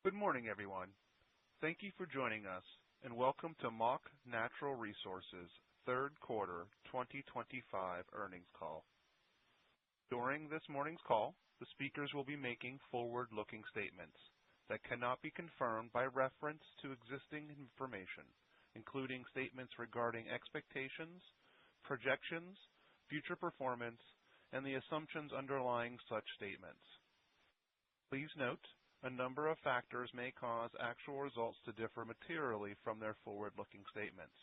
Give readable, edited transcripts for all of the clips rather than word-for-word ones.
Good morning, everyone. Thank you for joining us, and welcome to Mach Natural Resources' third quarter 2025 earnings call. During this morning's call, the speakers will be making forward-looking statements that cannot be confirmed by reference to existing information, including statements regarding expectations, projections, future performance, and the assumptions underlying such statements. Please note, a number of factors may cause actual results to differ materially from their forward-looking statements,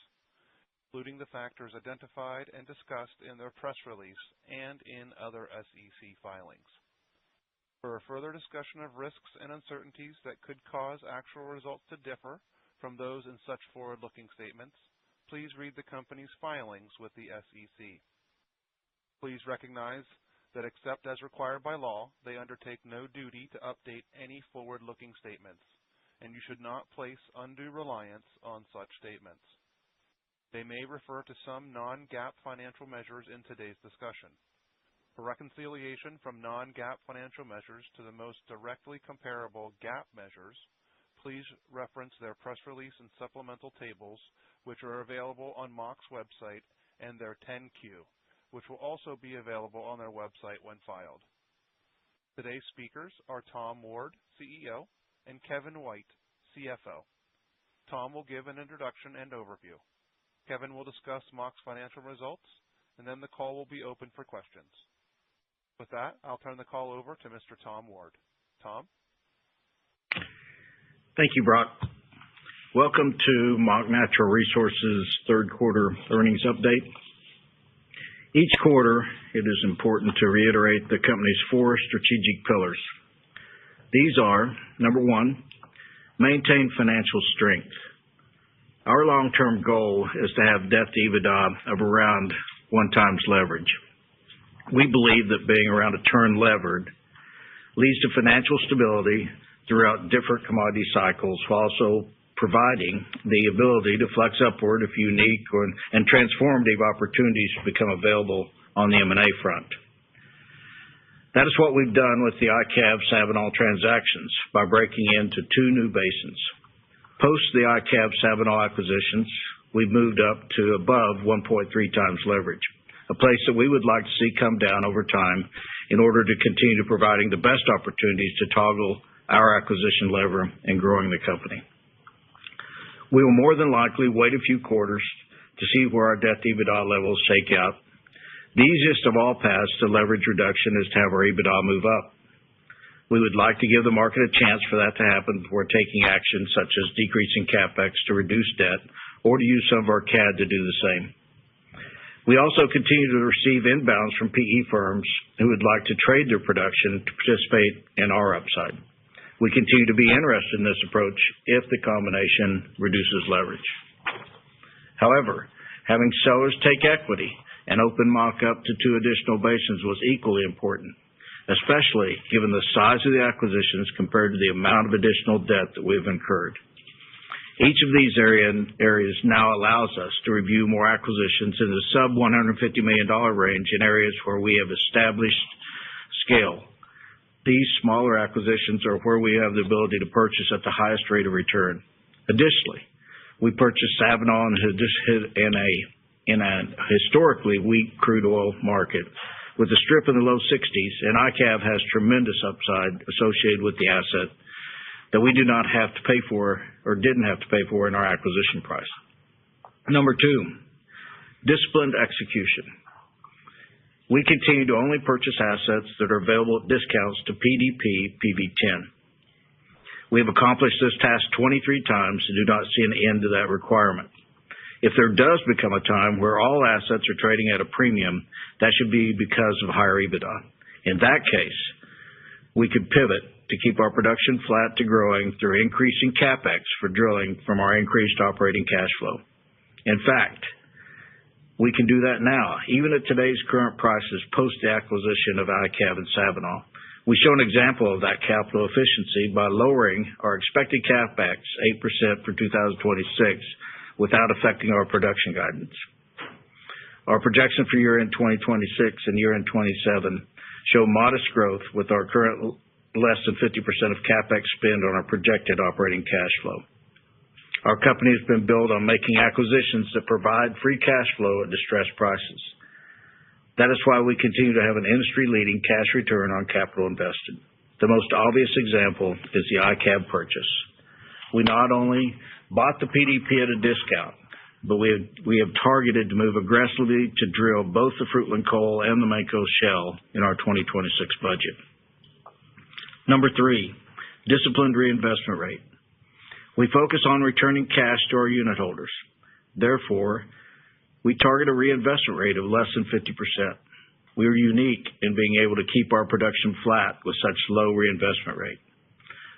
including the factors identified and discussed in their press release and in other SEC filings. For a further discussion of risks and uncertainties that could cause actual results to differ from those in such forward-looking statements, please read the company's filings with the SEC. Please recognize that except as required by law, they undertake no duty to update any forward-looking statements, and you should not place undue reliance on such statements. They may refer to some non-GAAP financial measures in today's discussion. For reconciliation from non-GAAP financial measures to the most directly comparable GAAP measures, please reference their press release and supplemental tables, which are available on Mach's website, and their 10-Q, which will also be available on their website when filed. Today's speakers are Tom Ward, CEO, and Kevin White, CFO. Tom will give an introduction and overview. Kevin will discuss Mach's financial results, and then the call will be open for questions. With that, I'll turn the call over to Mr. Tom Ward. Tom? Thank you, Brock. Welcome to Mach Natural Resources' third quarter earnings update. Each quarter, it is important to reiterate the company's four strategic pillars. These are, number one, maintain financial strength. Our long-term goal is to have debt to EBITDA of around 1x leverage. We believe that being around a turn levered leads to financial stability throughout different commodity cycles, while also providing the ability to flex upward if unique and transformative opportunities become available on the M&A front. That is what we've done with the ICAV-Savinol transactions by breaking into two new basins. Post the ICAV-Savinol acquisitions, we've moved up to above 1.3x leverage, a place that we would like to see come down over time in order to continue providing the best opportunities to toggle our acquisition lever in growing the company. We will more than likely wait a few quarters to see where our debt to EBITDA levels shake out. The easiest of all paths to leverage reduction is to have our EBITDA move up. We would like to give the market a chance for that to happen before taking action such as decreasing CapEx to reduce debt or to use some of our CAD to do the same. We also continue to receive inbounds from PE firms who would like to trade their production to participate in our upside. We continue to be interested in this approach if the combination reduces leverage. However, having sellers take equity and open Mach up to two additional basins was equally important, especially given the size of the acquisitions compared to the amount of additional debt that we've incurred. Each of these areas now allows us to review more acquisitions in the sub-$150 million range in areas where we have established scale. These smaller acquisitions are where we have the ability to purchase at the highest rate of return. Additionally, we purchased Savinol in a historically weak crude oil market with a strip in the low 60s, and ICAV has tremendous upside associated with the asset that we do not have to pay for or didn't have to pay for in our acquisition price. Number two, disciplined execution. We continue to only purchase assets that are available at discounts to PDP PV10. We have accomplished this task 23 times and do not see an end to that requirement. If there does become a time where all assets are trading at a premium, that should be because of higher EBITDA. In that case, we could pivot to keep our production flat to growing through increasing CapEx for drilling from our increased operating cash flow. In fact, we can do that now, even at today's current prices post the acquisition of ICAV and Savinol. We show an example of that capital efficiency by lowering our expected CapEx 8% for 2026 without affecting our production guidance. Our projection for year-end 2026 and year-end 27 show modest growth with our current less than 50% of CapEx spend on our projected operating cash flow. Our company has been built on making acquisitions that provide free cash flow at distressed prices. That is why we continue to have an industry-leading cash return on capital invested. The most obvious example is the ICAB purchase. We not only bought the PDP at a discount, but we have targeted to move aggressively to drill both the Fruitland Coal and the Mako Shell in our 2026 budget. Number 3, disciplined reinvestment rate. We focus on returning cash to our unit holders. Therefore, we target a reinvestment rate of less than 50%. We are unique in being able to keep our production flat with such low reinvestment rate.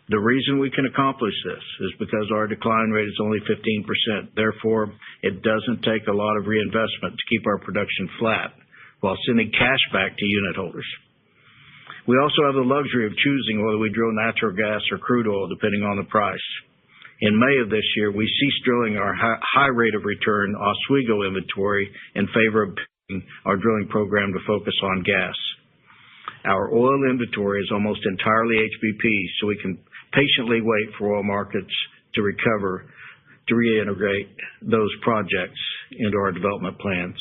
The reason we can accomplish this is because our decline rate is only 15%. Therefore, it doesn't take a lot of reinvestment to keep our production flat while sending cash back to unit holders. We also have the luxury of choosing whether we drill natural gas or crude oil depending on the price. In May of this year, we ceased drilling our high rate of return Oswego inventory in favor of our drilling program to focus on gas. Our oil inventory is almost entirely HBP, so we can patiently wait for oil markets to recover to reintegrate those projects into our development plans.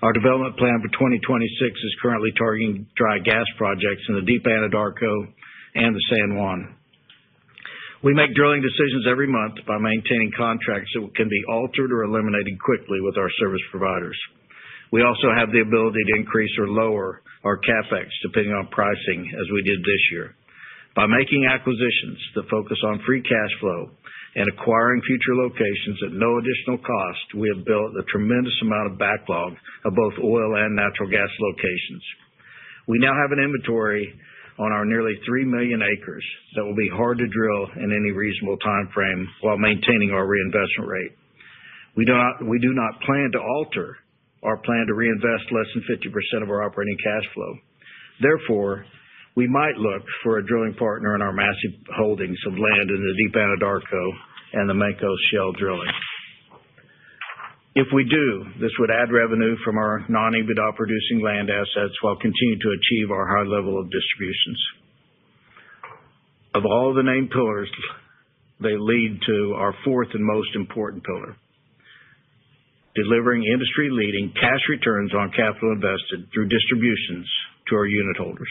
Our development plan for 2026 is currently targeting dry gas projects in the Deep Anadarko and the San Juan. We make drilling decisions every month by maintaining contracts that can be altered or eliminated quickly with our service providers. We also have the ability to increase or lower our CapEx depending on pricing, as we did this year. By making acquisitions that focus on free cash flow and acquiring future locations at no additional cost, we have built a tremendous amount of backlog of both oil and natural gas locations. We now have an inventory on our nearly 3 million acres that will be hard to drill in any reasonable time frame while maintaining our reinvestment rate. We do not plan to alter our plan to reinvest less than 50% of our operating cash flow. Therefore, we might look for a drilling partner in our massive holdings of land in the Deep Anadarko and the Mako Shell drilling. If we do, this would add revenue from our non-EBITDA producing land assets while continuing to achieve our high level of distributions. Of all the named pillars, they lead to our fourth and most important pillar, delivering industry-leading cash returns on capital invested through distributions to our unit holders.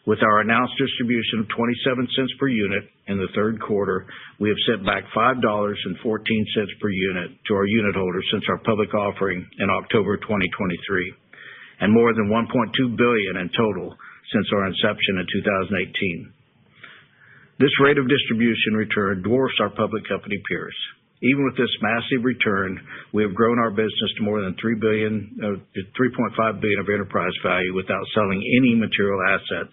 With our announced distribution of 27 cents per unit in the third quarter, we have sent back $5.14 per unit to our unit holders since our public offering in October 2023, and more than $1.2 billion in total since our inception in 2018. This rate of distribution return dwarfs our public company peers. Even with this massive return, we have grown our business to more than $3.5 billion of enterprise value without selling any material assets,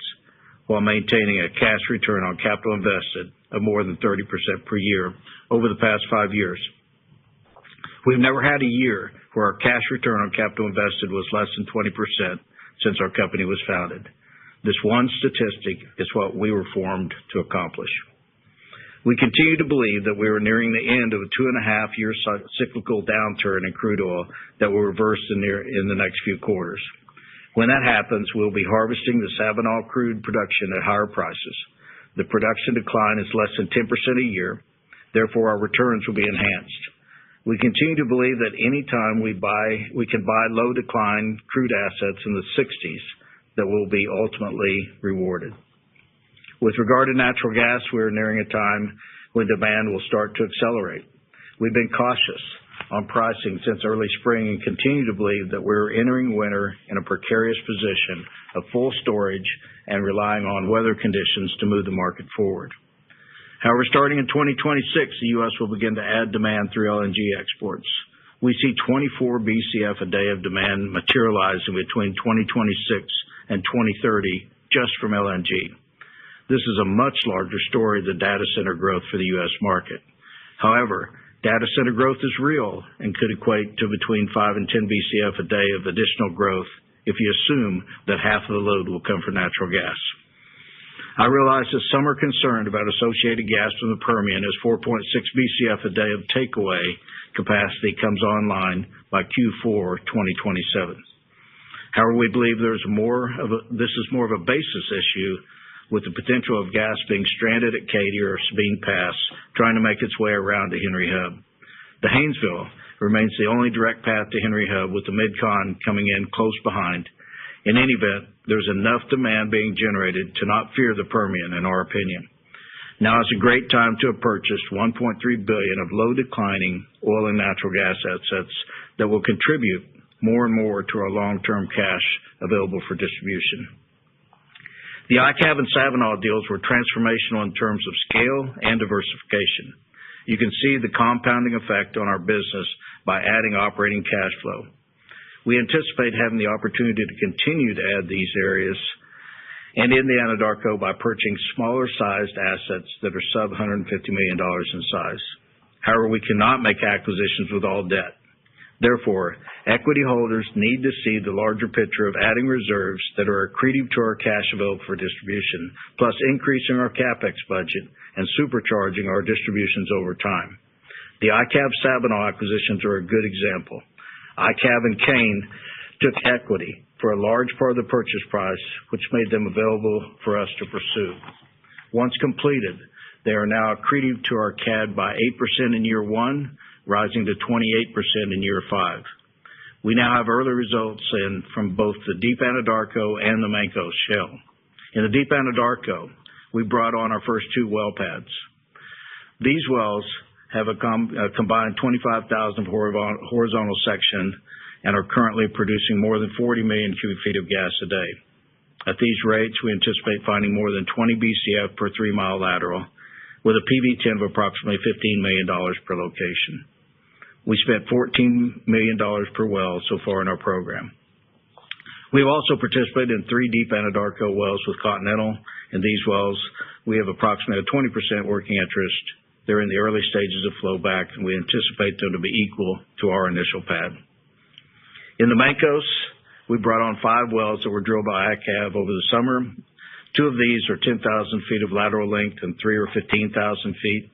while maintaining a cash return on capital invested of more than 30% per year over the past 5 years. We've never had a year where our cash return on capital invested was less than 20% since our company was founded. This one statistic is what we were formed to accomplish. We continue to believe that we are nearing the end of a 2.5-year cyclical downturn in crude oil that will reverse in the next few quarters. When that happens, we'll be harvesting the Sabinal crude production at higher prices. The production decline is less than 10% a year. Therefore, our returns will be enhanced. We continue to believe that any time we can buy low decline crude assets in the 60s that will be ultimately rewarded. With regard to natural gas, we are nearing a time when demand will start to accelerate. We've been cautious on pricing since early spring and continue to believe that we're entering winter in a precarious position of full storage and relying on weather conditions to move the market forward. However, starting in 2026, the U.S. will begin to add demand through LNG exports. We see 24 BCF a day of demand materializing between 2026 and 2030 just from LNG. This is a much larger story than data center growth for the U.S. market. However, data center growth is real and could equate to between 5 and 10 BCF a day of additional growth if you assume that half of the load will come from natural gas. I realize that some are concerned about associated gas from the Permian as 4.6 BCF a day of takeaway capacity comes online by Q4 2027. However, we believe this is more of a basis issue with the potential of gas being stranded at Katy or Sabine Pass, trying to make its way around to Henry Hub. The Haynesville remains the only direct path to Henry Hub, with the Mid-Con coming in close behind. In any event, there's enough demand being generated to not fear the Permian, in our opinion. Now is a great time to have purchased $1.3 billion of low-declining oil and natural gas assets that will contribute more and more to our long-term cash available for distribution. The ICAV and Sabinal deals were transformational in terms of scale and diversification. You can see the compounding effect on our business by adding operating cash flow. We anticipate having the opportunity to continue to add these areas and in the Anadarko by purchasing smaller-sized assets that are sub-$150 million in size. However, we cannot make acquisitions with all debt. Therefore, equity holders need to see the larger picture of adding reserves that are accretive to our cash available for distribution, plus increasing our CapEx budget and supercharging our distributions over time. The ICAV-Sabinal acquisitions are a good example. ICAV and Kane took equity for a large part of the purchase price, which made them available for us to pursue. Once completed, they are now accretive to our CAD by 8% in year one, rising to 28% in year 5. We now have early results in from both the Deep Anadarko and the Mancos Shale. In the Deep Anadarko, we brought on our first 2 well pads. These wells have a combined 25,000 horizontal section and are currently producing more than 40 million cubic feet of gas a day. At these rates, we anticipate finding more than 20 BCF per 3-mile lateral, with a PV-10 of approximately $15 million per location. We spent $14 million per well so far in our program. We have also participated in 3 Deep Anadarko wells with Continental. In these wells, we have approximately a 20% working interest. They're in the early stages of flowback, and we anticipate them to be equal to our initial pad. In the Mancos, we brought on 5 wells that were drilled by ICAV over the summer. 2 of these are 10,000 feet of lateral length and 3 are 15,000 feet.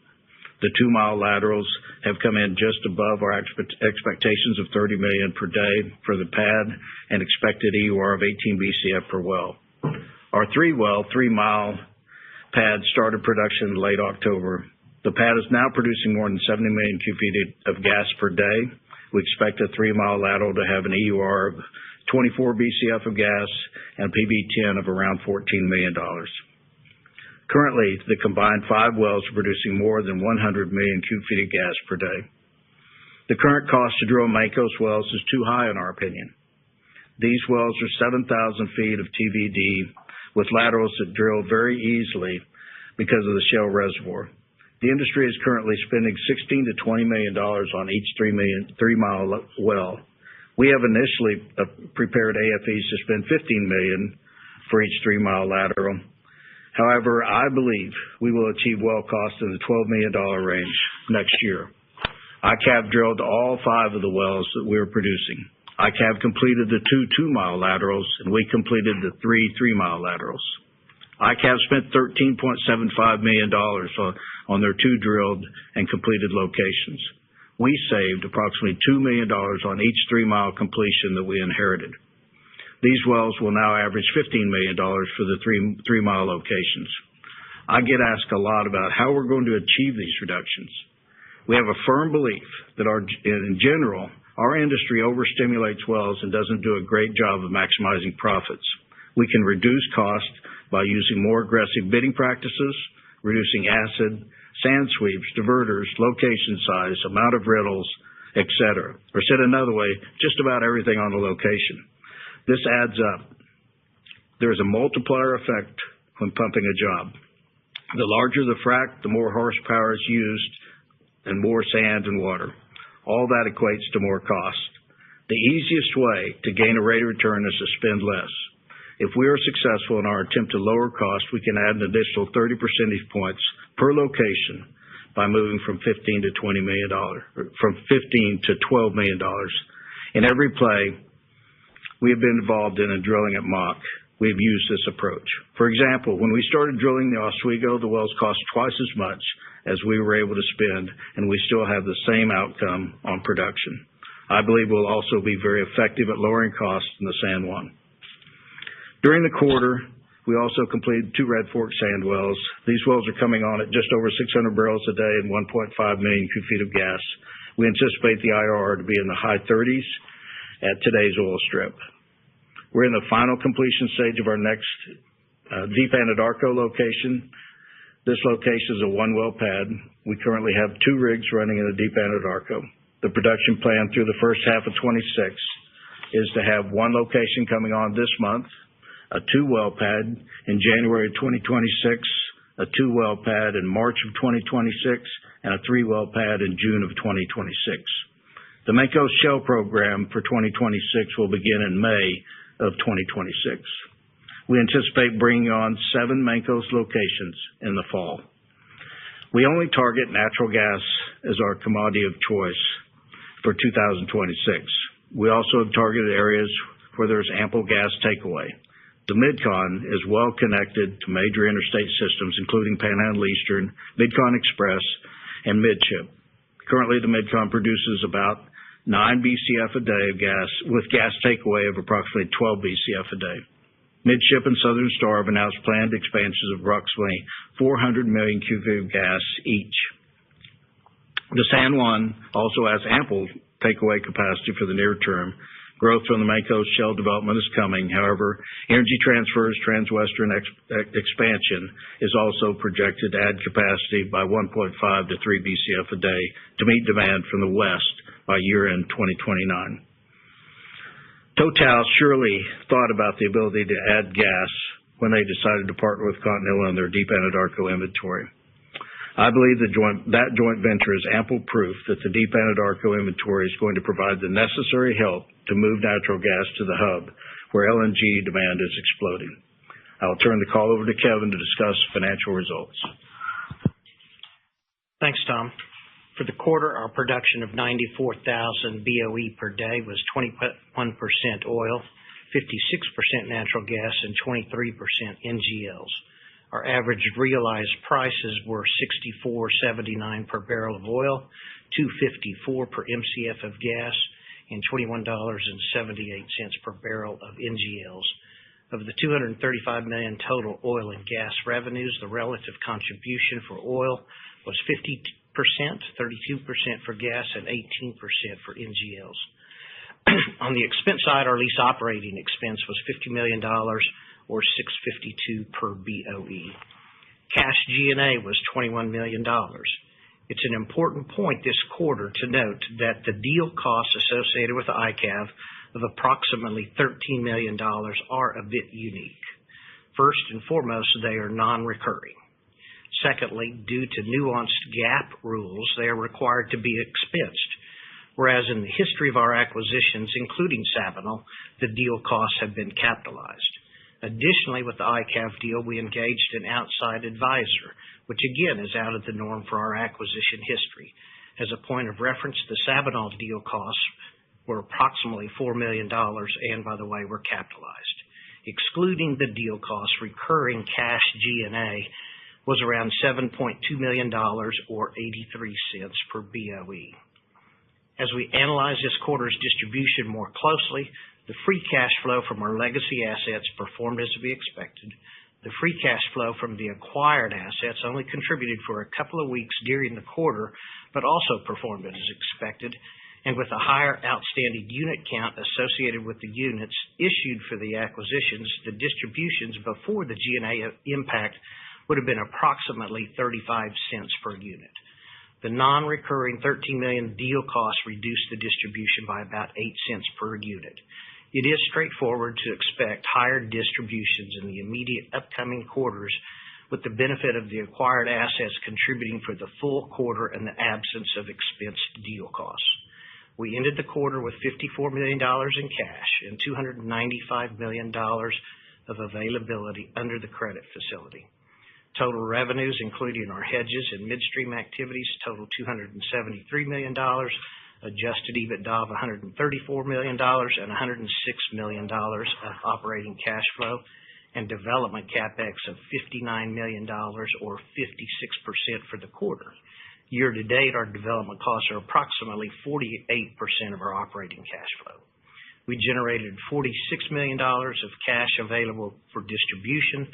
The 2-mile laterals have come in just above our expectations of 30 million per day for the pad and expected EUR of 18 BCF per well. Our 3-mile pad started production in late October. The pad is now producing more than 70 million cubic feet of gas per day. We expect a 3-mile lateral to have an EUR of 24 BCF of gas and a PV-10 of around $14 million. Currently, the combined 5 wells are producing more than 100 million cubic feet of gas per day. The current cost to drill Mancos wells is too high in our opinion. These wells are 7,000 feet of TVD with laterals that drill very easily because of the shale reservoir. The industry is currently spending $16 to $20 million on each 3-mile well. We have initially prepared AFEs to spend $15 million for each 3-mile lateral. However, I believe we will achieve well costs in the $12 million range next year. ICAV drilled all 5 of the wells that we were producing. ICAV completed the 2 2-mile laterals, and we completed the 3 3-mile laterals. ICAV spent $13.75 million on their 2 drilled and completed locations. We saved approximately $2 million on each 3-mile completion that we inherited. These wells will now average $15 million for the 3-mile locations. I get asked a lot about how we're going to achieve these reductions. We have a firm belief that in general, our industry overstimulates wells and doesn't do a great job of maximizing profits. We can reduce cost by using more aggressive bidding practices, reducing acid, sand sweeps, diverters, location size, amount of riddles, etc. Or said another way, just about everything on the location. This adds up. There is a multiplier effect when pumping a job. The larger the frac, the more horsepower is used and more sand and water. All that equates to more cost. The easiest way to gain a rate of return is to spend less. If we are successful in our attempt to lower cost, we can add an additional 30 percentage points per location by moving from $15 to $20 million, from $15 to $12 million. In every play we have been involved in drilling at Mach, we have used this approach. For example, when we started drilling the Oswego, the wells cost twice as much as we were able to spend, and we still have the same outcome on production. I believe we'll also be very effective at lowering costs in the San Juan. During the quarter, We also completed 2 Red Fork sand wells. These wells are coming on at just over 600 barrels a day and 1.5 million cubic feet of gas. We anticipate the IRR to be in the high 30s at today's oil strip. We're in the final completion stage of our next deep Anadarko location. This location is a 1-well pad. We currently have 2 rigs running in the deep Anadarko. The production plan through the first half of 26 is to have 1 location coming on this month, a 2-well pad in January of 2026, a 2-well pad in March of 2026, and a 3-well pad in June of 2026. The Mancos Shell program for 2026 will begin in May of 2026. We anticipate bringing on 7 Mancos locations in the fall. We only target natural gas as our commodity of choice for 2026. We also targeted areas where there's ample gas takeaway. The Mid-Con is well connected to major interstate systems, including Panhandle Eastern, Mid-Con Express, and Midship. Currently, the Mid-Con produces about 9 BCF a day of gas, with gas takeaway of approximately 12 BCF a day. Midship and Southern Star have announced planned expansions of approximately 400 million cubic feet of gas each. The San Juan also has ample takeaway capacity for the near term. Growth from the Mancos Shell development is coming. However, Energy Transfer's Transwestern expansion is also projected to add capacity by 1.5 to 3 BCF a day to meet demand from the west by year-end 2029. Total surely thought about the ability to add gas when they decided to partner with Continental in their deep Anadarko inventory. I believe that joint venture is ample proof that the deep Anadarko inventory is going to provide the necessary help to move natural gas to the hub where LNG demand is exploding. I will turn the call over to Kevin to discuss financial results. Thanks, Tom. For the quarter, our production of 94,000 BOE per day was 21% oil, 56% natural gas, and 23% NGLs. Our average realized prices were $64.79 per barrel of oil, $2.54 per MCF of gas, and $21.78 per barrel of NGLs. Of the $235 million total oil and gas revenues, the relative contribution for oil was 50%, 32% for gas, and 18% for NGLs. On the expense side, our lease operating expense was $50 million, or $6.52 per BOE. Cash G&A was $21 million. It's an important point this quarter to note that the deal costs associated with the ICAV of approximately $13 million are a bit unique. First and foremost, they are non-recurring. Secondly, due to nuanced GAAP rules, they are required to be expensed, whereas in the history of our acquisitions, including Sabinal, the deal costs have been capitalized. Additionally, with the ICAV deal, we engaged an outside advisor, which again is out of the norm for our acquisition history. As a point of reference, the Sabinal deal costs were approximately $4 million and, by the way, were capitalized. Excluding the deal costs, recurring cash G&A was around $7.2 million or 83 cents per BOE. As we analyze this quarter's distribution more closely, the free cash flow from our legacy assets performed as we expected. The free cash flow from the acquired assets only contributed for a couple of weeks during the quarter, but also performed as expected. And with a higher outstanding unit count associated with the units issued for the acquisitions, the distributions before the G&A impact would have been approximately 35 cents per unit. The non-recurring $13 million deal costs reduced the distribution by about 8 cents per unit. It is straightforward to expect higher distributions in the immediate upcoming quarters, with the benefit of the acquired assets contributing for the full quarter and the absence of expensed deal costs. We ended the quarter with $54 million in cash and $295 million of availability under the credit facility. Total revenues, including our hedges and midstream activities, totaled $273 million. Adjusted EBITDA of $134 million and $106 million of operating cash flow, and development capex of $59 million or 56% for the quarter. Year to date, our development costs are approximately 48% of our operating cash flow. We generated $46 million of cash available for distribution,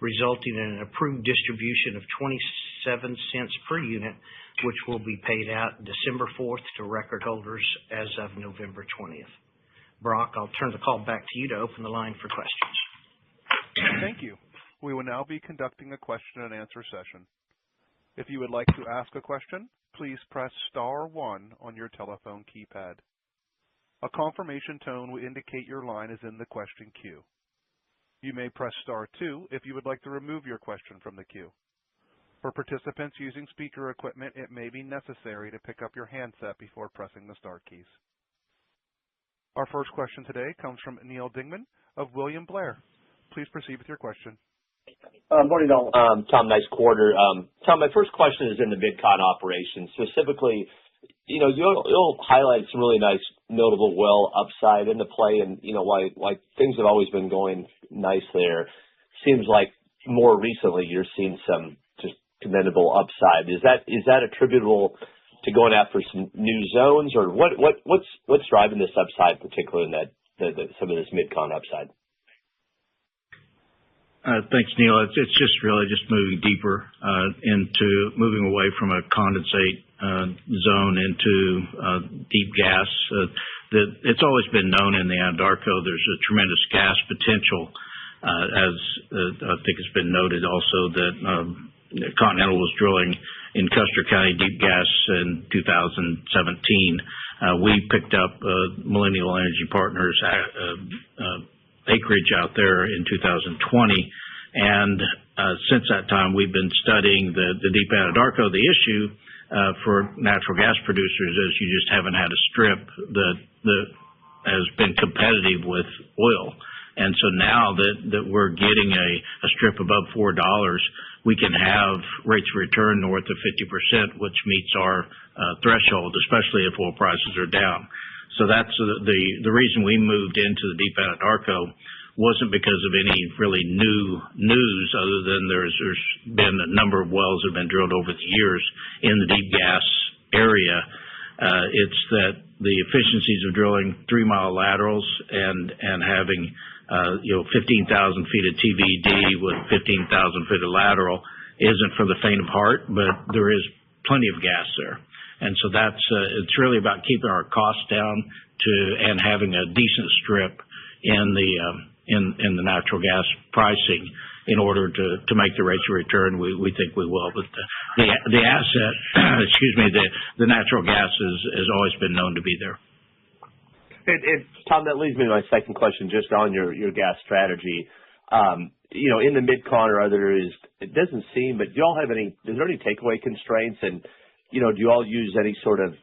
resulting in an approved distribution of 27 cents per unit, which will be paid out December 4th to record holders as of November 20th. Brock, I'll turn the call back to you to open the line for questions. Thank you. We will now be conducting a question and answer session. If you would like to ask a question, please press star 1 on your telephone keypad. A confirmation tone will indicate your line is in the question queue. You may press star 2 if you would like to remove your question from the queue. For participants using speaker equipment, it may be necessary to pick up your handset before pressing the star keys. Our first question today comes from Neal Dingmann of William Blair. Please proceed with your question. Morning, all. Tom, nice quarter. Tom, my first question is in the Mid-Con operation. Specifically, you'll highlight some really nice, notable well upside in the play, and why things have always been going nice there. Seems like more recently you're seeing some just commendable upside. Is that attributable to going after some new zones, or what's driving this upside, particularly in that some of this Mid-Con upside? Thanks, Neil. It's just really just moving deeper moving away from a condensate zone into deep gas. It's always been known in the Anadarko there's a tremendous gas potential, as I think it's been noted also that Continental was drilling in Custer County deep gas in 2017. We picked up Millennial Energy Partners acreage out there in 2020, and since that time we've been studying the deep Anadarko. The issue for natural gas producers is you just haven't had a strip that has been competitive with oil, and so now that we're getting a strip above $4, we can have rates of return north of 50%, which meets our threshold, especially if oil prices are down. So that's the reason we moved into the deep Anadarko. Wasn't because of any really new news, other than there's been a number of wells that have been drilled over the years in the deep gas area. It's that the efficiencies of drilling 3-mile laterals and having 15,000 feet of TVD with 15,000 feet of lateral isn't for the faint of heart, but there is plenty of gas there. And so it's really about keeping our costs down and having a decent strip in the natural gas pricing in order to make the rates of return. We think we will, but the asset, the natural gas has always been known to be there. Tom, that leads me to my second question, just on your gas strategy. In the Mid-Con or others, it doesn't seem, but is there any takeaway constraints, and do you all use any sort of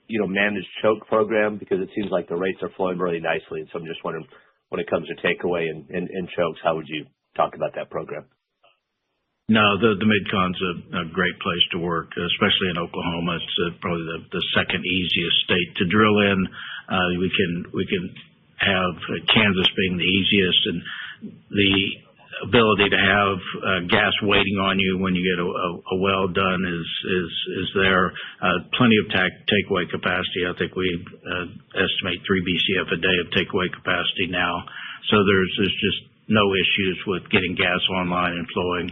managed choke program? Because it seems like the rates are flowing really nicely, and so I'm just wondering, when it comes to takeaway and chokes, how would you talk about that program? No, the Mid-Con's a great place to work, especially in Oklahoma. It's probably the second easiest state to drill in. We can have Kansas being the easiest, and the ability to have gas waiting on you when you get a well done is there. Plenty of takeaway capacity. I think we estimate 3 BCF a day of takeaway capacity now. So there's just no issues with getting gas online and flowing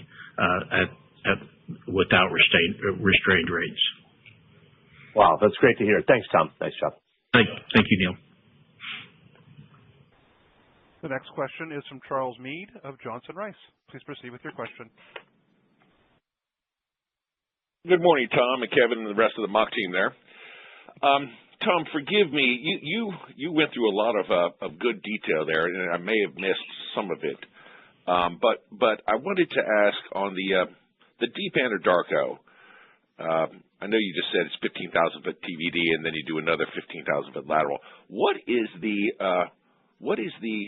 without restrained rates. Wow, that's great to hear. Thanks, Tom. Nice job. Thank you, Neil. The next question is from Charles Meade of Johnson Rice. Please proceed with your question. Good morning, Tom and Kevin and the rest of the Mach team there. Tom, forgive me. You went through a lot of good detail there, and I may have missed some of it. But I wanted to ask on the deep Anadarko. I know you just said it's 15,000 foot TVD, and then you do another 15,000 foot lateral. What is the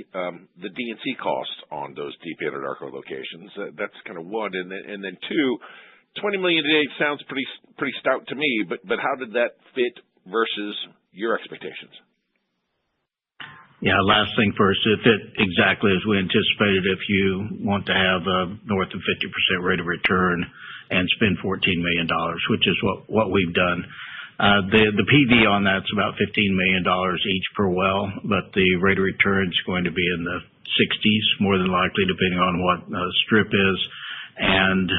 D&C cost on those deep Anadarko locations? That's kind of one, and then two. $20 million a day sounds pretty stout to me, but how did that fit versus your expectations? Yeah, last thing first, it fit exactly as we anticipated. If you want to have a north of 50% rate of return and spend $14 million, which is what we've done. The PV on that's about $15 million each per well, but the rate of return is going to be in the 60s, more than likely, depending on what strip is. And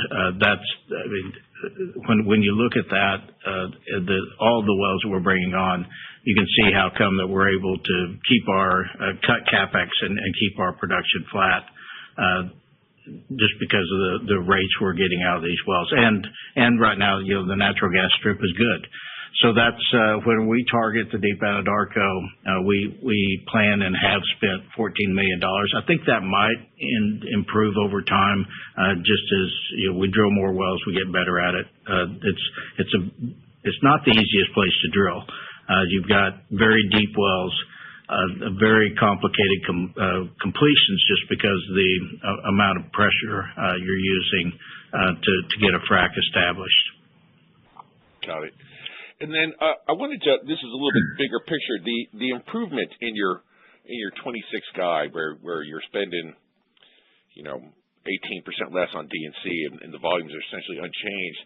when you look at that, all the wells that we're bringing on, you can see how come that we're able to keep our cut capex and keep our production flat, just because of the rates we're getting out of these wells. And right now, the natural gas strip is good. So that's when we target the deep Anadarko, we plan and have spent $14 million. I think that might improve over time, just as we drill more wells, we get better at it. It's not the easiest place to drill. You've got very deep wells, very complicated completions, just because the amount of pressure you're using to get a frac established. Got it. And then I wanted to. This is a little bit bigger picture. The improvement in your 26 guide, where you're spending, 18% less on D&C, and the volumes are essentially unchanged.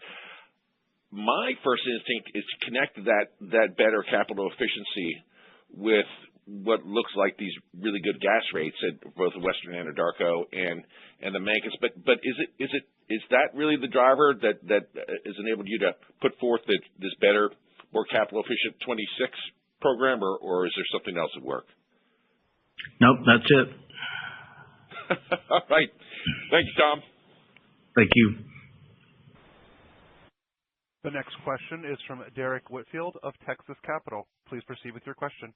My first instinct is to connect that better capital efficiency with what looks like these really good gas rates at both the Western Anadarko and the Mancos. But is that really the driver that has enabled you to put forth this better, more capital efficient 26 program, or is there something else at work? Nope, that's it. All right. Thanks, Tom. Thank you. The next question is from Derek Whitfield of Texas Capital. Please proceed with your question.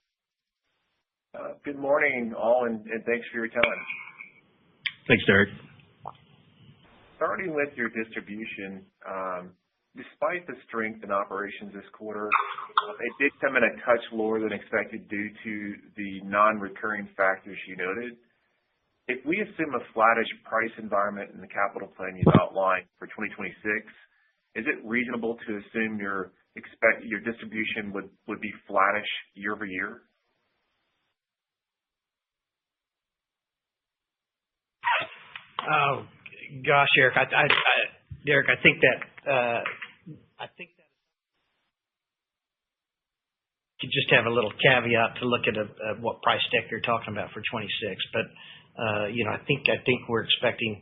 Good morning, all, and thanks for your time. Thanks, Derek. Starting with your distribution, despite the strength in operations this quarter, it did come in a touch lower than expected due to the non-recurring factors you noted. If we assume a flattish price environment in the capital plan you've outlined for 2026, is it reasonable to assume your distribution would be flattish year over year? Oh gosh, Eric, Derek, I think that you just have a little caveat to look at what price deck you're talking about for 26. But I think we're expecting.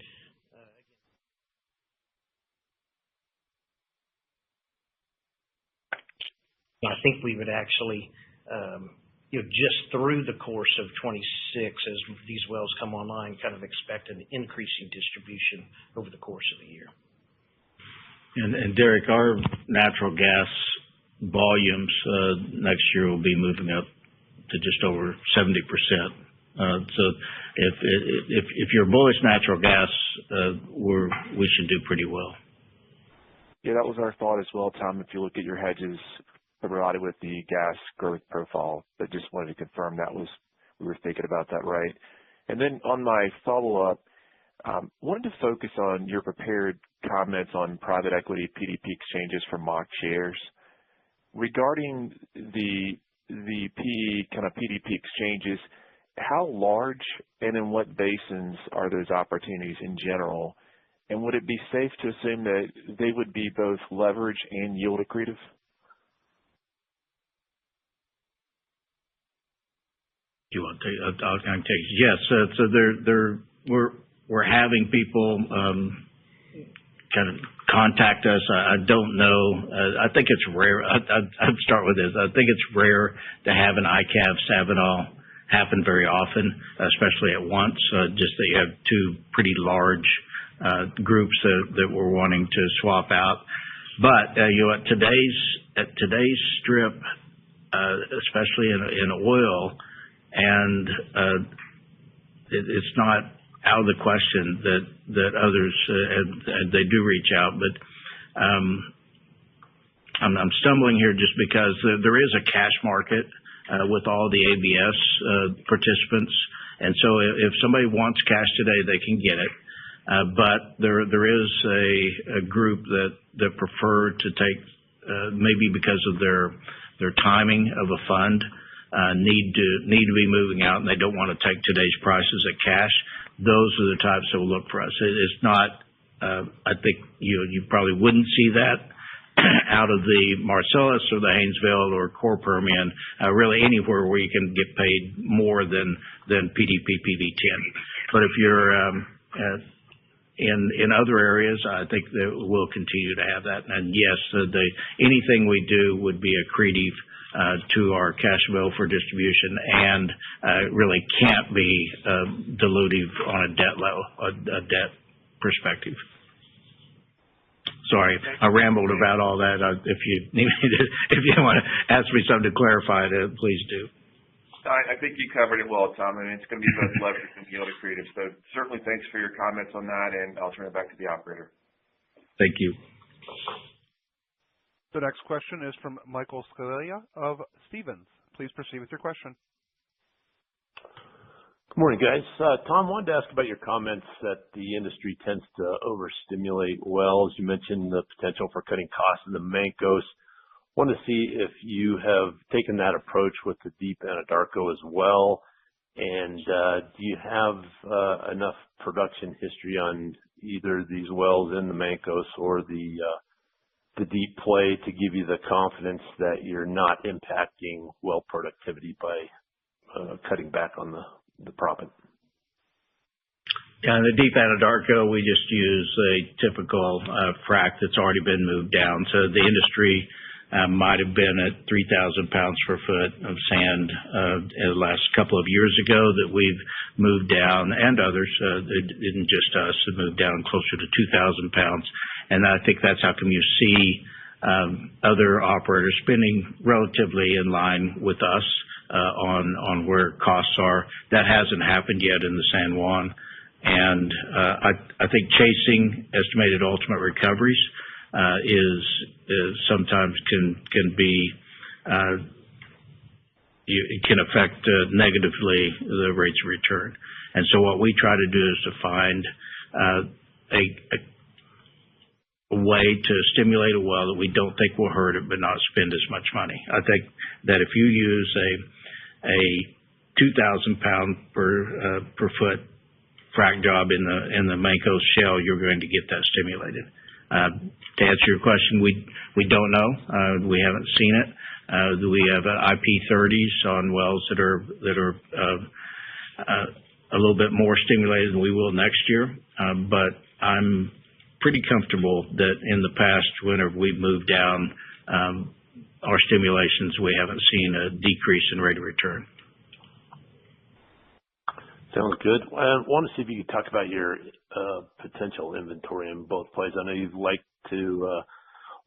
I think we would actually, just through the course of 26, as these wells come online, kind of expect an increasing distribution over the course of the year. And Derek, our natural gas volumes next year will be moving up to just over 70%. So if you're bullish natural gas, we should do pretty well. Yeah, that was our thought as well, Tom. If you look at your hedges provided with the gas growth profile, but just wanted to confirm we were thinking about that right. And then on my follow-up, wanted to focus on your prepared comments on private equity PDP exchanges for Mach shares. Regarding the PE kind of PDP exchanges, how large and in what basins are those opportunities in general? And would it be safe to assume that they would be both leverage and yield accretive? Do you want to take? I'll kind of take. Yes. So we're having people kind of contact us. I don't know. I think it's rare. I'd start with this. I think it's rare to have an ICAV Savinol happen very often, especially at once. Just that you have two pretty large groups that we're wanting to swap out. But at today's strip, especially in oil. And it's not out of the question that others and they do reach out, but I'm stumbling here just because there is a cash market with all the ABS participants, and so if somebody wants cash today, they can get it. But there is a group that prefer to take maybe because of their timing of a fund. Need to be moving out, and they don't want to take today's prices at cash. Those are the types that will look for us. It's not. I think you probably wouldn't see that out of the Marcellus or the Haynesville or core Permian, really anywhere where you can get paid more than PDP PV10. But if you're in other areas, I think that we'll continue to have that. And yes, anything we do would be accretive to our cash flow for distribution, and really can't be dilutive on a debt perspective. Sorry, I rambled about all that. If you want to ask me something to clarify it, please do. I think you covered it well, Tom. I mean, it's going to be both leverage and yield accretive. So certainly thanks for your comments on that, and I'll turn it back to the operator. Thank you. The next question is from Michael Scalia of Stephens. Please proceed with your question. Good morning, guys. Tom, wanted to ask about your comments that the industry tends to overstimulate wells. You mentioned the potential for cutting costs in the Mancos. Want to see if you have taken that approach with the deep Anadarko as well, and do you have enough production history on either these wells in the Mancos or the deep play to give you the confidence that you're not impacting well productivity by cutting back on the proppant? Yeah, in the deep Anadarko, we just use a typical frac that's already been moved down. So the industry might have been at 3,000 pounds per foot of sand in the last couple of years ago that we've moved down, and others, it didn't just us, have moved down closer to 2,000 pounds. And I think that's how come you see other operators spending relatively in line with us on where costs are. That hasn't happened yet in the San Juan. And I think chasing estimated ultimate recoveries is sometimes can be it can affect negatively the rates of return. And so what we try to do is to find a way to stimulate a well that we don't think will hurt it, but not spend as much money. I think that if you use a 2,000 pound per foot frac job in the Mancos Shale, you're going to get that stimulated. To answer your question, we don't know. We haven't seen it. We have IP30s on wells that are a little bit more stimulated than we will next year. But I'm pretty comfortable that in the past, whenever we've moved down our stimulations, we haven't seen a decrease in rate of return. Sounds good. I want to see if you could talk about your potential inventory in both plays. I know you'd like to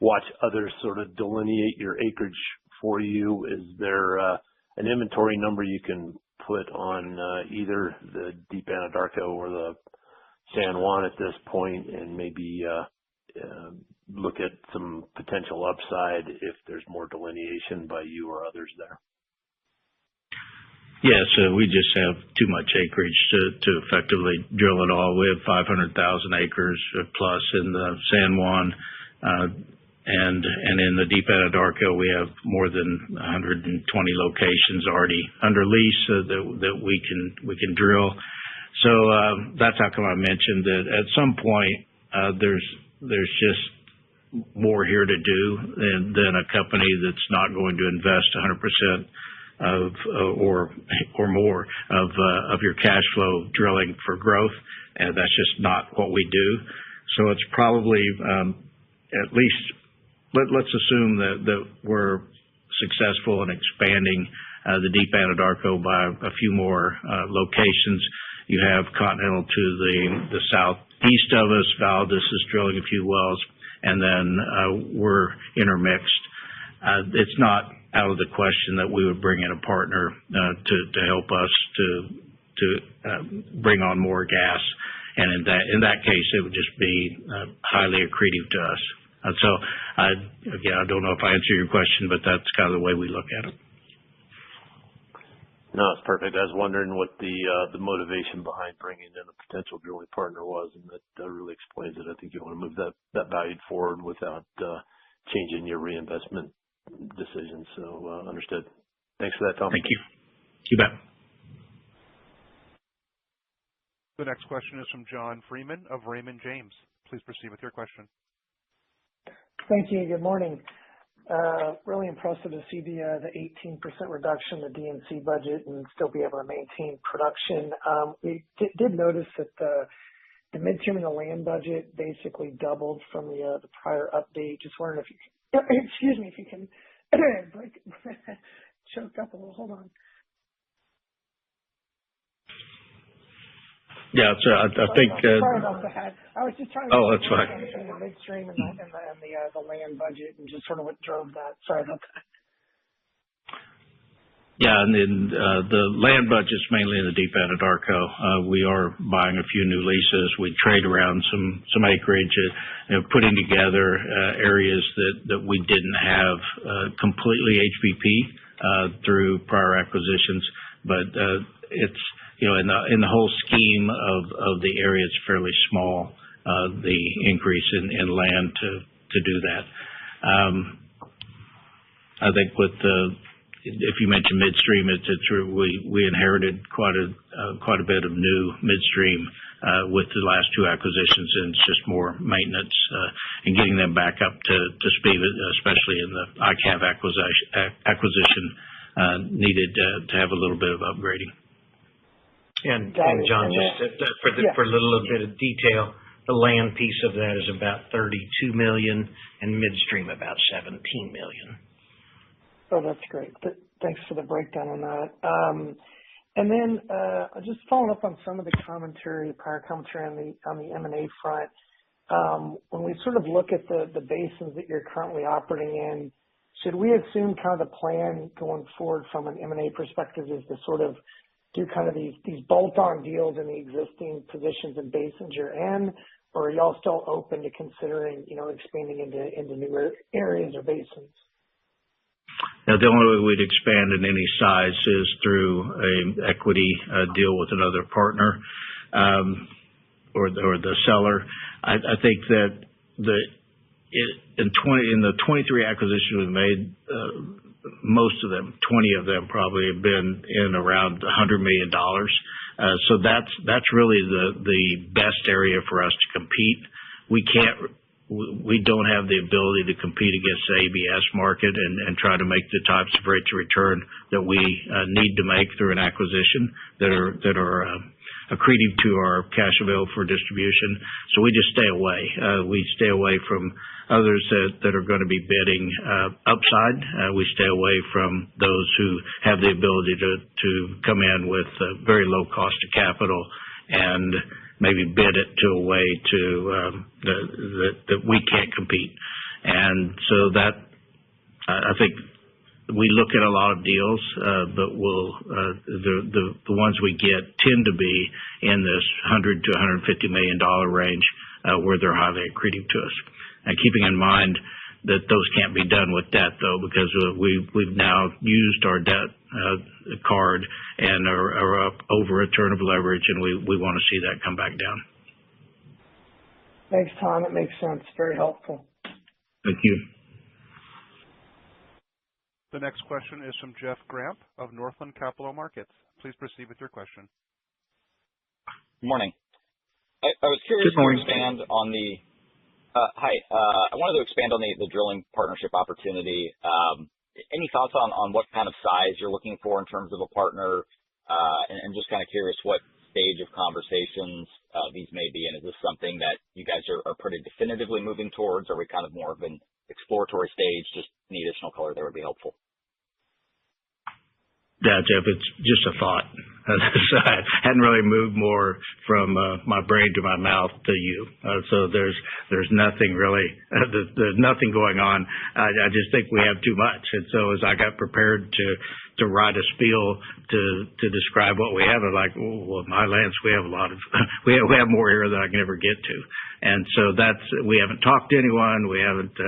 watch others sort of delineate your acreage for you. Is there an inventory number you can put on either the deep Anadarko or the San Juan at this point, and maybe look at some potential upside if there's more delineation by you or others there? Yes, we just have too much acreage to effectively drill it all. We have 500,000 acres plus in the San Juan, and in the deep Anadarko, we have more than 120 locations already under lease that we can drill. So that's how come I mentioned that at some point there's just more here to do than a company that's not going to invest 100% or more of your cash flow drilling for growth, and that's just not what we do. So it's probably at least let's assume that we're successful in expanding the deep Anadarko by a few more locations. You have Continental to the southeast of us. Valdez is drilling a few wells, and then we're intermixed. It's not out of the question that we would bring in a partner to help us to bring on more gas, and in that case, it would just be highly accretive to us. And so, again, I don't know if I answered your question, but that's kind of the way we look at it. No, it's perfect. I was wondering what the motivation behind bringing in a potential drilling partner was, and that really explains it. I think you want to move that value forward without changing your reinvestment decisions. So understood. Thanks for that, Tom. Thank you. You bet. The next question is from John Freeman of Raymond James. Please proceed with your question. Thank you. Good morning. Really impressive to see the 18% reduction in the DNC budget and still be able to maintain production. We did notice that the midstream and the land budget basically doubled from the prior update. Just wondering if you can, excuse me, if you can break choke up a little. Hold on. Yeah, so I think. Sorry about that. I was just trying to. Oh, that's fine. Between the midstream and the land budget, and just sort of what drove that. Sorry about that. Yeah, and then the land budget's mainly in the deep Anadarko. We are buying a few new leases. We trade around some acreage, putting together areas that we didn't have completely HBP through prior acquisitions, but it's. In the whole scheme of the area, it's fairly small, the increase in land to do that. I think if you mentioned midstream, we inherited quite a bit of new midstream with the last two acquisitions, and it's just more maintenance and getting them back up to speed, especially in the ICAV acquisition needed to have a little bit of upgrading. And John, just for a little bit of detail, the land piece of that is about $32 million, and midstream about $17 million. Oh, that's great. Thanks for the breakdown on that. And then just following up on some of the prior commentary on the M&A front. When we sort of look at the basins that you're currently operating in, should we assume kind of the plan going forward from an M&A perspective is to sort of do kind of these bolt-on deals in the existing positions and basins you're in, or are y'all still open to considering, expanding into newer areas or basins? Now, the only way we'd expand in any size is through an equity deal with another partner or the seller. I think that in the 23 acquisitions we've made, most of them, 20 of them probably have been in around $100 million. So that's really the best area for us to compete. We don't have the ability to compete against the ABS market and try to make the types of rates of return that we need to make through an acquisition that are accretive to our cash available for distribution. So we just stay away. We stay away from others that are going to be bidding upside. We stay away from those who have the ability to come in with a very low cost of capital and maybe bid it to a way that we can't compete. And so that I think we look at a lot of deals, but the ones we get tend to be in this $100 to $150 million range where they're highly accretive to us. And keeping in mind that those can't be done with debt, though, because we've now used our debt card and are up over a turn of leverage, and we want to see that come back down. Thanks, Tom. It makes sense. Very helpful. Thank you. The next question is from Jeff Gramp of Northland Capital Markets. Please proceed with your question. Good morning. I was curious to expand on the I wanted to expand on the drilling partnership opportunity. Any thoughts on what kind of size you're looking for in terms of a partner? And just kind of curious what stage of conversations these may be in. Is this something that you guys are pretty definitively moving towards? Are we kind of more of an exploratory stage? Just any additional color there would be helpful. Yeah, Jeff, it's just a thought. I hadn't really moved more from my brain to my mouth to you. So there's nothing really, there's nothing going on. I just think we have too much. And so as I got prepared to write a spiel to describe what we have, I'm like, well, my Lance, we have a lot of, we have more here than I can ever get to. And so we haven't talked to anyone. We haven't,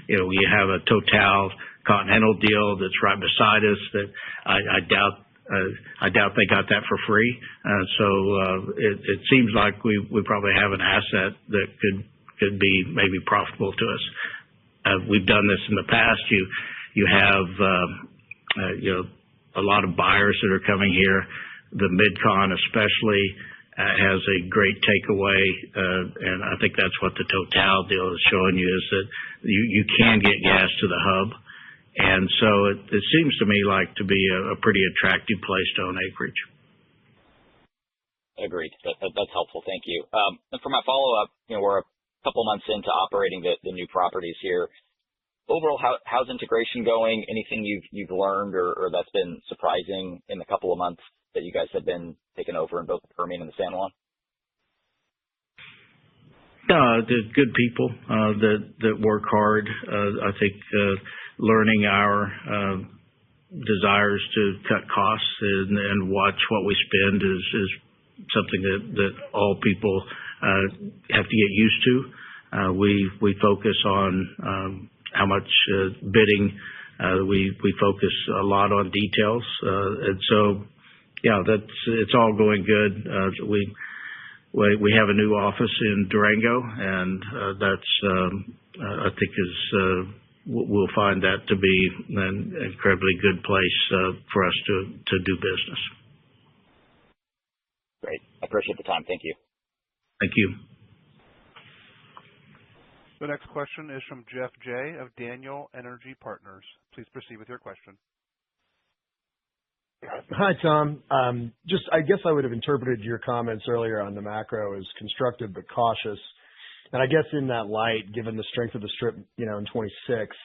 we have a Total Continental deal that's right beside us that I doubt they got that for free. So it seems like we probably have an asset that could be maybe profitable to us. We've done this in the past. You have a lot of buyers that are coming here, the MidCon especially. has a great takeaway, and I think that's what the Total deal is showing you, is that you can get gas to the hub. And so it seems to me like to be a pretty attractive place to own acreage. Agreed. That's helpful. Thank you. And for my follow-up, we're a couple months into operating the new properties here. Overall, how's integration going? Anything you've learned or that's been surprising in the couple of months that you guys have been taking over in both the Permian and the San Juan? They're good people that work hard. I think learning our desires to cut costs and watch what we spend is something that all people have to get used to. We focus on how much bidding. We focus a lot on details, and so it's all going good. We have a new office in Durango, and that's I think we'll find that to be an incredibly good place for us to do business. Great. I appreciate the time. Thank you. Thank you. The next question is from Jeff Jay of Daniel Energy Partners. Please proceed with your question. Hi, Tom. I guess I would have interpreted your comments earlier on the macro as constructive but cautious. And I guess in that light, given the strength of the strip, in 26,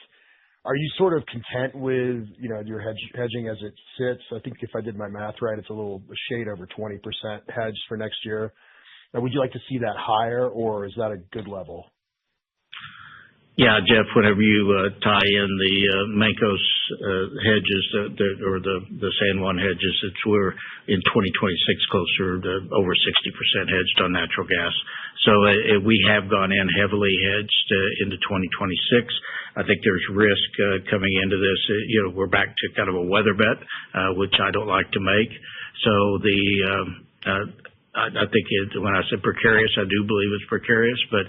are you sort of content with, your hedging as it sits? I think if I did my math right, it's a shade over 20% hedged for next year. Now, would you like to see that higher, or is that a good level? Yeah, Jeff, whenever you tie in the Mancos hedges or the San Juan hedges, we're in 2026 closer to over 60% hedged on natural gas. So we have gone in heavily hedged into 2026. I think there's risk coming into this. We're back to kind of a weather bet, which I don't like to make. So I think when I said precarious, I do believe it's precarious, but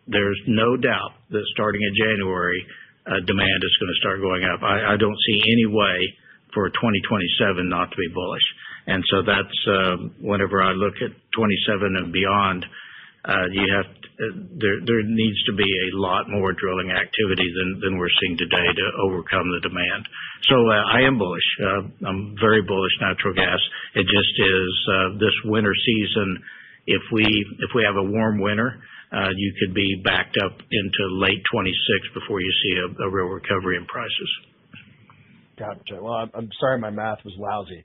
there's no doubt that starting in January, demand is going to start going up. I don't see any way for 2027 not to be bullish. And so that's whenever I look at 27 and beyond, there needs to be a lot more drilling activity than we're seeing today to overcome the demand. So I am bullish. I'm very bullish natural gas. It just is this winter season. If we have a warm winter, you could be backed up into late 26 before you see a real recovery in prices. Gotcha. Well, I'm sorry my math was lousy.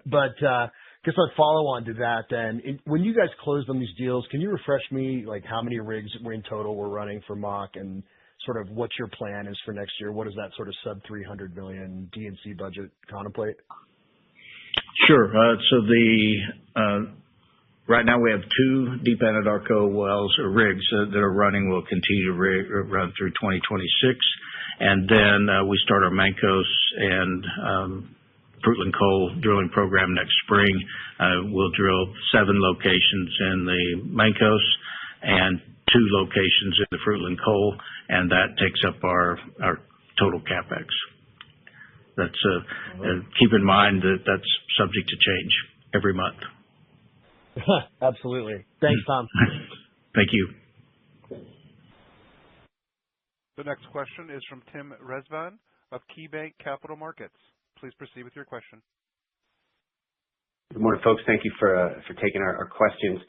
But I guess I'd follow on to that then. When you guys closed on these deals, can you refresh me, like how many rigs in total we're running for Mach and sort of what your plan is for next year? What does that sort of sub $300 million D&C budget contemplate? Sure. Right now we have 2 Deep Anadarko wells or rigs that are running. We'll continue to run through 2026. And then we start our Mancos and Fruitland Coal drilling program next spring. We'll drill 7 locations in the Mancos and 2 locations in the Fruitland Coal, and that takes up our total CapEx. That's keep in mind that that's subject to change every month. Absolutely. Thanks, Tom. Thank you. The next question is from Tim Rezvan of KeyBanc Capital Markets. Please proceed with your question. Good morning, folks. Thank you for taking our questions.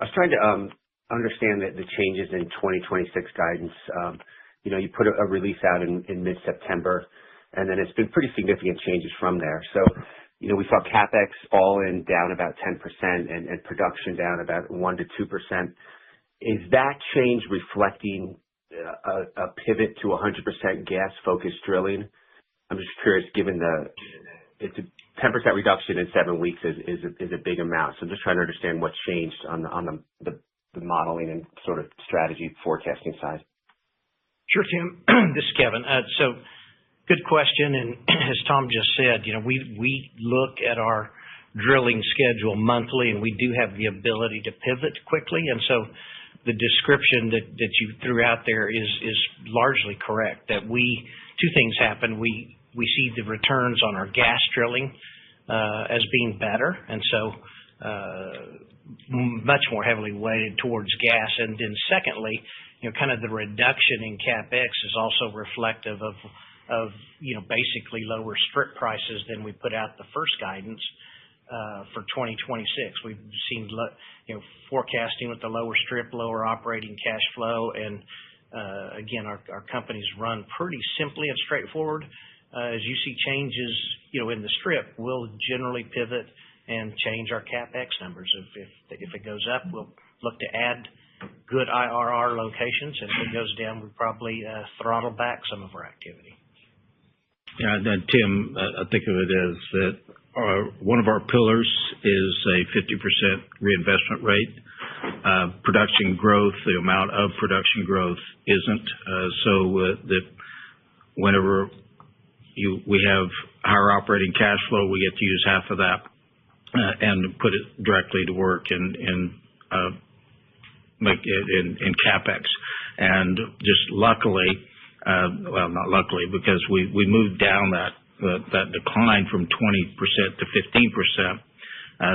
I was trying to understand the changes in 2026 guidance. You put a release out in mid-September, and then it's been pretty significant changes from there. So, we saw CapEx all in down about 10% and production down about 1% to 2%. Is that change reflecting a pivot to 100% gas-focused drilling? I'm just curious, given it's a 10% reduction in 7 weeks is a big amount. So I'm just trying to understand what's changed on the modeling and sort of strategy forecasting side. Sure, Tim. This is Kevin. So good question. And as Tom just said, we look at our drilling schedule monthly, and we do have the ability to pivot quickly. And so the description that you threw out there is largely correct, that 2 things happen. We see the returns on our gas drilling as being better. And so much more heavily weighted towards gas. And then secondly, kind of the reduction in CapEx is also reflective of basically lower strip prices than we put out the first guidance for 2026. We've seen, forecasting with the lower strip, lower operating cash flow, and again, our companies run pretty simply and straightforward. As you see changes, in the strip, we'll generally pivot and change our CapEx numbers. If it goes up, we'll look to add good IRR locations, and if it goes down, we probably throttle back some of our activity. Yeah, Tim, I think of it as that one of our pillars is a 50% reinvestment rate. Production growth, the amount of production growth isn't. Whenever we have higher operating cash flow, we get to use half of that and put it directly to work in CapEx. And just luckily, well, not luckily, because we moved down that decline from 20% to 15%.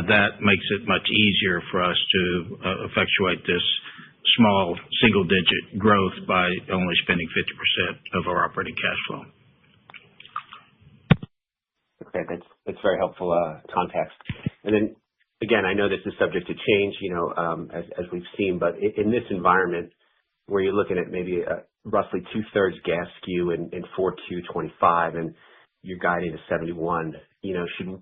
That makes it much easier for us to effectuate this small single-digit growth by only spending 50% of our operating cash flow. Okay, that's very helpful context. And then again, I know this is subject to change, as we've seen, but in this environment where you're looking at maybe roughly 2/3 gas skew in 4Q25 and you're guiding to 71,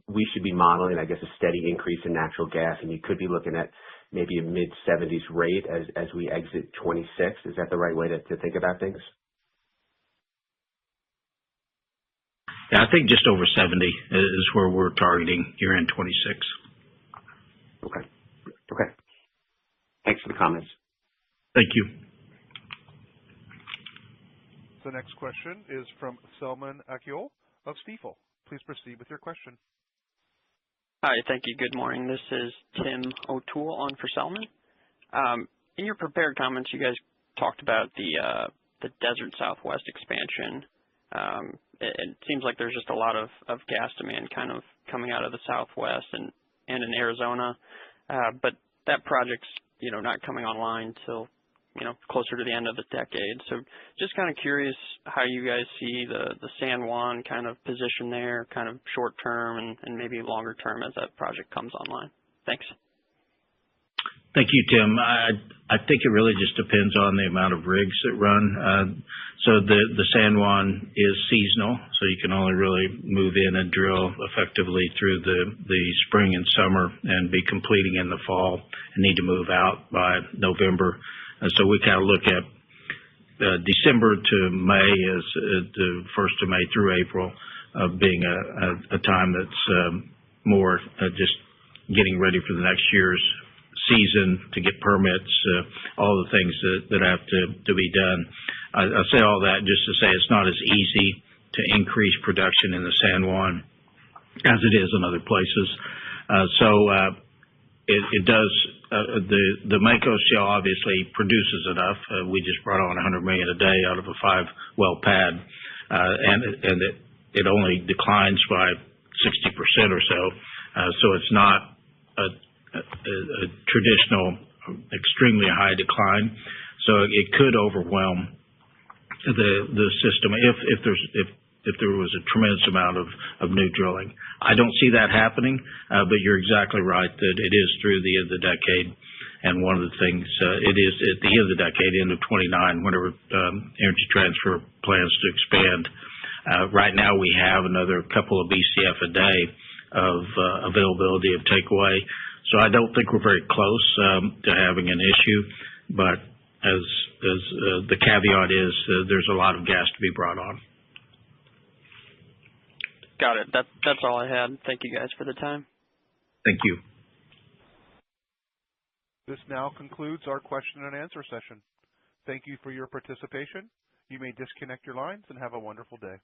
we should be modeling, I guess, a steady increase in natural gas, and you could be looking at maybe a mid-70s rate as we exit 26. Is that the right way to think about things? Yeah, I think just over 70 is where we're targeting year-end 26. Okay. Thanks for the comments. Thank you. The next question is from Selman Akyol of Stifel. Please proceed with your question. Hi, thank you. Good morning. This is Tim O'Toole on for Selman. In your prepared comments, you guys talked about the Desert Southwest expansion. It seems like there's just a lot of gas demand kind of coming out of the Southwest and in Arizona, but that project's not coming online till closer to the end of the decade. So just kind of curious how you guys see the San Juan kind of position there, kind of short term and maybe longer term as that project comes online. Thanks. Thank you, Tim. I think it really just depends on the amount of rigs that run. So the San Juan is seasonal, so you can only really move in and drill effectively through the spring and summer and be completing in the fall and need to move out by November. And so we kind of look at December to May as the 1st of May through April being a time that's more just getting ready for the next year's season to get permits, all the things that have to be done. I say all that just to say it's not as easy to increase production in the San Juan as it is in other places. It does, the Mancos Shale obviously produces enough. We just brought on 100 million a day out of a 5-well pad, and it only declines by 60% or so. So it's not a traditional extremely high decline. So it could overwhelm the system if there was a tremendous amount of new drilling. I don't see that happening, but you're exactly right that it is through the end of the decade. And one of the things, it is at the end of the decade, end of 29, whenever Energy Transfer plans to expand. Right now we have another couple of BCF a day of availability of takeaway. So I don't think we're very close to having an issue, but as the caveat is, there's a lot of gas to be brought on. Got it. That's all I had. Thank you guys for the time. Thank you. This now concludes our question and answer session. Thank you for your participation. You may disconnect your lines and have a wonderful day.